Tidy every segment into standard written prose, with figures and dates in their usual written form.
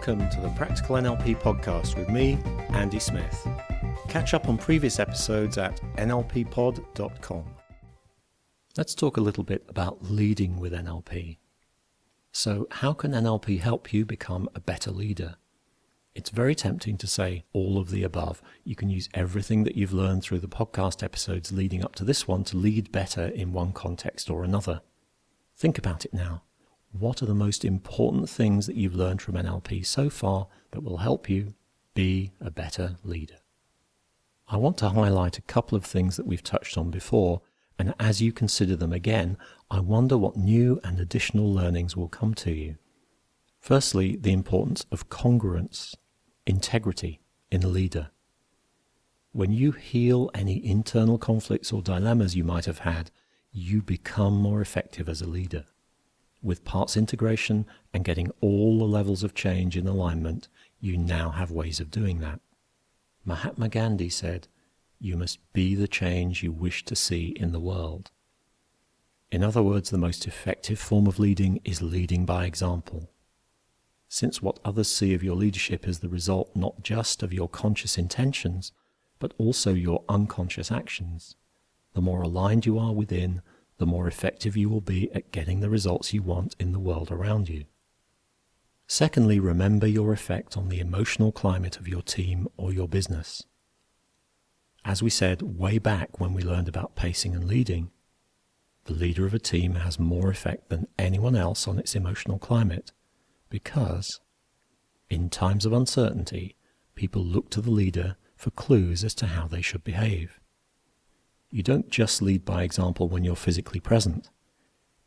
Welcome to the Practical NLP podcast with me, Andy Smith. Catch up on previous episodes at nlppod.com. Let's talk a little bit about leading with NLP. So, how can NLP help you become a better leader? It's very tempting to say all of the above. You can use everything that you've learned through the podcast episodes leading up to this one to lead better in one context or another. Think about it now. What are the most important things that you've learned from NLP so far that will help you be a better leader? I want to highlight a couple of things that we've touched on before, and as you consider them again, I wonder what new and additional learnings will come to you. Firstly, the importance of congruence, integrity in a leader. When you heal any internal conflicts or dilemmas you might have had, you become more effective as a leader. With parts integration and getting all the levels of change in alignment, you now have ways of doing that. Mahatma Gandhi said, "You must be the change you wish to see in the world." In other words, the most effective form of leading is leading by example. Since what others see of your leadership is the result not just of your conscious intentions, but also your unconscious actions, the more aligned you are within, the more effective you will be at getting the results you want in the world around you. Secondly, remember your effect on the emotional climate of your team or your business. As we said way back when we learned about pacing and leading, the leader of a team has more effect than anyone else on its emotional climate because, in times of uncertainty, people look to the leader for clues as to how they should behave. You don't just lead by example when you're physically present.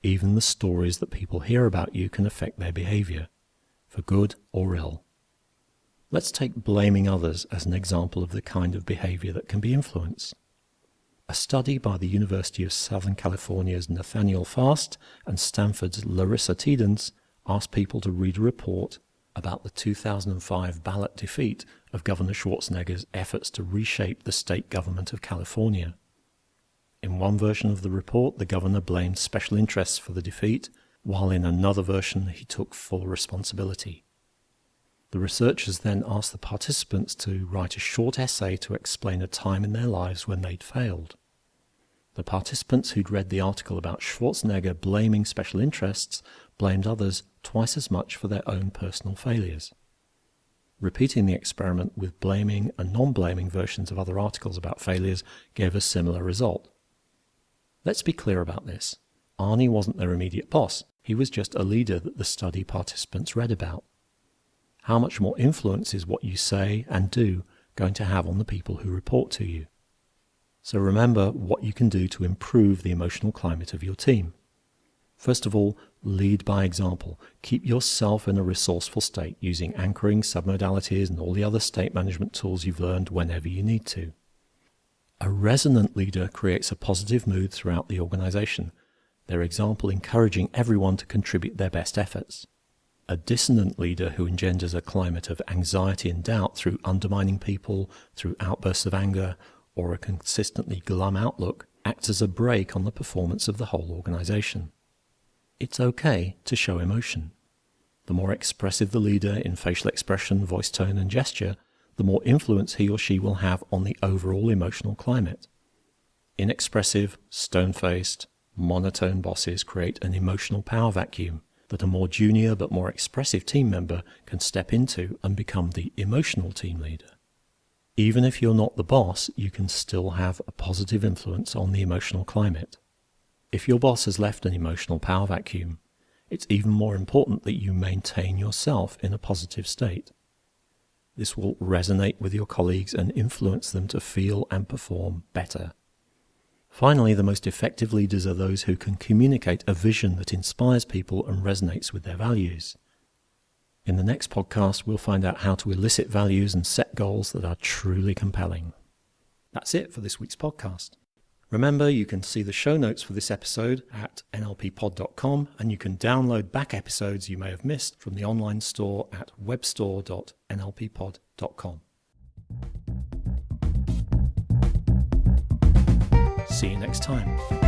Even the stories that people hear about you can affect their behavior, for good or ill. Let's take blaming others as an example of the kind of behavior that can be influenced. A study by the University of Southern California's Nathaniel Fast and Stanford's Larissa Tiedens asked people to read a report about the 2005 ballot defeat of Governor Schwarzenegger's efforts to reshape the state government of California. In one version of the report, the governor blamed special interests for the defeat, while in another version he took full responsibility. The researchers then asked the participants to write a short essay to explain a time in their lives when they'd failed. The participants who'd read the article about Schwarzenegger blaming special interests blamed others twice as much for their own personal failures. Repeating the experiment with blaming and non-blaming versions of other articles about failures gave a similar result. Let's be clear about this. Arnie wasn't their immediate boss. He was just a leader that the study participants read about. How much more influence is what you say and do going to have on the people who report to you? So remember what you can do to improve the emotional climate of your team. First of all, lead by example. Keep yourself in a resourceful state using anchoring, submodalities, and all the other state management tools you've learned whenever you need to. A resonant leader creates a positive mood throughout the organization, their example encouraging everyone to contribute their best efforts. A dissonant leader who engenders a climate of anxiety and doubt through undermining people, through outbursts of anger, or a consistently glum outlook acts as a brake on the performance of the whole organization. It's okay to show emotion. The more expressive the leader in facial expression, voice tone, and gesture, the more influence he or she will have on the overall emotional climate. Inexpressive, stone-faced, monotone bosses create an emotional power vacuum that a more junior but more expressive team member can step into and become the emotional team leader. Even if you're not the boss, you can still have a positive influence on the emotional climate. If your boss has left an emotional power vacuum, it's even more important that you maintain yourself in a positive state. This will resonate with your colleagues and influence them to feel and perform better. Finally, the most effective leaders are those who can communicate a vision that inspires people and resonates with their values. In the next podcast, we'll find out how to elicit values and set goals that are truly compelling. That's it for this week's podcast. Remember, you can see the show notes for this episode at nlppod.com, and you can download back episodes you may have missed from the online store at webstore.nlppod.com. See you next time.